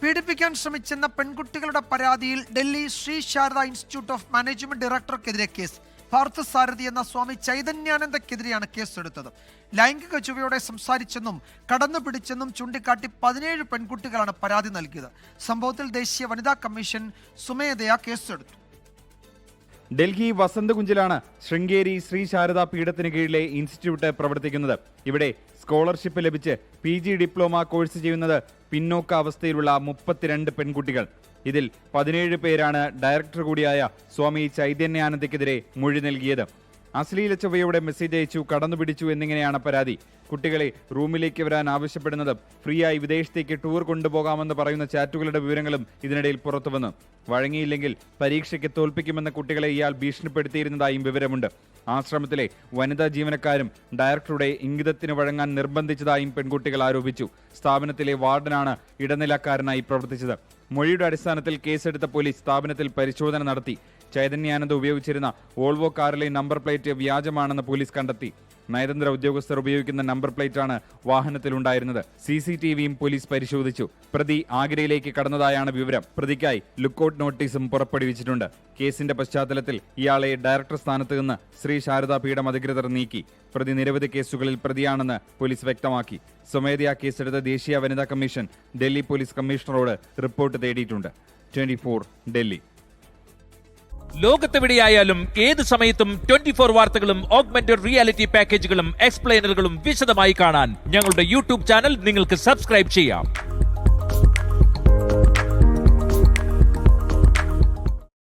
പീഡിപ്പിക്കാൻ ശ്രമിച്ചെന്ന പെൺകുട്ടികളുടെ പരാതിയിൽ Delhi Shri Sharada institute of management ഡയറക്ടർക്കെതിരെ കേസ്. പാർത്ഥസാരഥി എന്ന സ്വാമി ചൈതന്യാനന്ദക്കെതിരെയാണ് കേസെടുത്തത്. ലൈംഗിക ചുവയോടെ സംസാരിച്ചെന്നും കടന്നു പിടിച്ചെന്നും ചൂണ്ടിക്കാട്ടി 17 പെൺകുട്ടികളാണ് പരാതി നൽകിയത്. സംഭവത്തിൽ ദേശീയ വനിതാ കമ്മീഷൻ സ്വമേധയാ കേസെടുത്തു. ഡൽഹി വസന്തകുഞ്ചിലാണ് ശൃംഗേരി ശ്രീ ശാരദ പീഠത്തിന് കീഴിലെ ഇൻസ്റ്റിറ്റ്യൂട്ട് പ്രവർത്തിക്കുന്നത്. ഇവിടെ സ്കോളർഷിപ്പ് ലഭിച്ച് PG ഡിപ്ലോമ കോഴ്സ് ചെയ്യുന്നത് പിന്നോക്ക അവസ്ഥയിലുള്ള 32 പെൺകുട്ടികൾ. ഇതിൽ 17 പേരാണ് ഡയറക്ടർ കൂടിയായ സ്വാമി ചൈതന്യാനന്ദക്കെതിരെ മൊഴി നൽകിയത്. അശ്ലീല ചൊവ്വയോടെ മെസ്സേജ് അയച്ചു, കടന്നുപിടിച്ചു എന്നിങ്ങനെയാണ് പരാതി. കുട്ടികളെ റൂമിലേക്ക് വരാൻ ആവശ്യപ്പെടുന്നത്, ഫ്രീയായി വിദേശത്തേക്ക് ടൂർ കൊണ്ടുപോകാമെന്ന് പറയുന്ന ചാറ്റുകളുടെ വിവരങ്ങളും ഇതിനിടയിൽ പുറത്തുവന്നു. വഴങ്ങിയില്ലെങ്കിൽ പരീക്ഷയ്ക്ക് തോൽപ്പിക്കുമെന്ന കുട്ടികളെ ഇയാൾ ഭീഷണിപ്പെടുത്തിയിരുന്നതായും വിവരമുണ്ട്. ആശ്രമത്തിലെ വനിതാ ജീവനക്കാരും ഡയറക്ടറുടെ ഇംഗിതത്തിന് വഴങ്ങാൻ നിർബന്ധിച്ചതായും പെൺകുട്ടികൾ ആരോപിച്ചു. സ്ഥാപനത്തിലെ വാർഡനാണ് ഇടനിലക്കാരനായി പ്രവർത്തിച്ചത്. മൊഴിയുടെ അടിസ്ഥാനത്തിൽ കേസെടുത്ത പോലീസ് സ്ഥാപനത്തിൽ പരിശോധന നടത്തി. ചൈതന്യാനന്ദ ഉപയോഗിച്ചിരുന്ന വോൾവോ കാറിലെ നമ്പർ പ്ലേറ്റ് വ്യാജമാണെന്ന് പോലീസ് കണ്ടെത്തി. നയതന്ത്ര ഉദ്യോഗസ്ഥർ ഉപയോഗിക്കുന്ന നമ്പർ പ്ലേറ്റാണ് വാഹനത്തിലുണ്ടായിരുന്നത്. CCTVയും പോലീസ് പരിശോധിച്ചു. പ്രതി ആഗ്രയിലേക്ക് കടന്നതായാണ് വിവരം. പ്രതിക്കായി ലുക്കൌട്ട് നോട്ടീസും പുറപ്പെടുവിച്ചിട്ടുണ്ട്. കേസിന്റെ പശ്ചാത്തലത്തിൽ ഇയാളെ ഡയറക്ടർ സ്ഥാനത്ത് നിന്ന് ശ്രീ ശാരദാ പീഠം അധികൃതർ നീക്കി. പ്രതി നിരവധി കേസുകളിൽ പ്രതിയാണെന്ന് പോലീസ് വ്യക്തമാക്കി. സ്വമേധയാ കേസെടുത്ത ദേശീയ വനിതാ കമ്മീഷൻ ഡൽഹി പോലീസ് കമ്മീഷണറോട് റിപ്പോർട്ട് തേടിയിട്ടുണ്ട്. 24 ഡൽഹി. ലോകത്തെവിടെയായാലും ഏത് സമയത്തും 24 വാർത്തകളും ഓഗ്മെന്റഡ് റിയാലിറ്റി പാക്കേജുകളും എക്സ്പ്ലെയിനറുകളും വിശദമായി കാണാൻ ഞങ്ങളുടെ YouTube ചാനൽ നിങ്ങൾക്ക് സബ്സ്ക്രൈബ് ചെയ്യാം.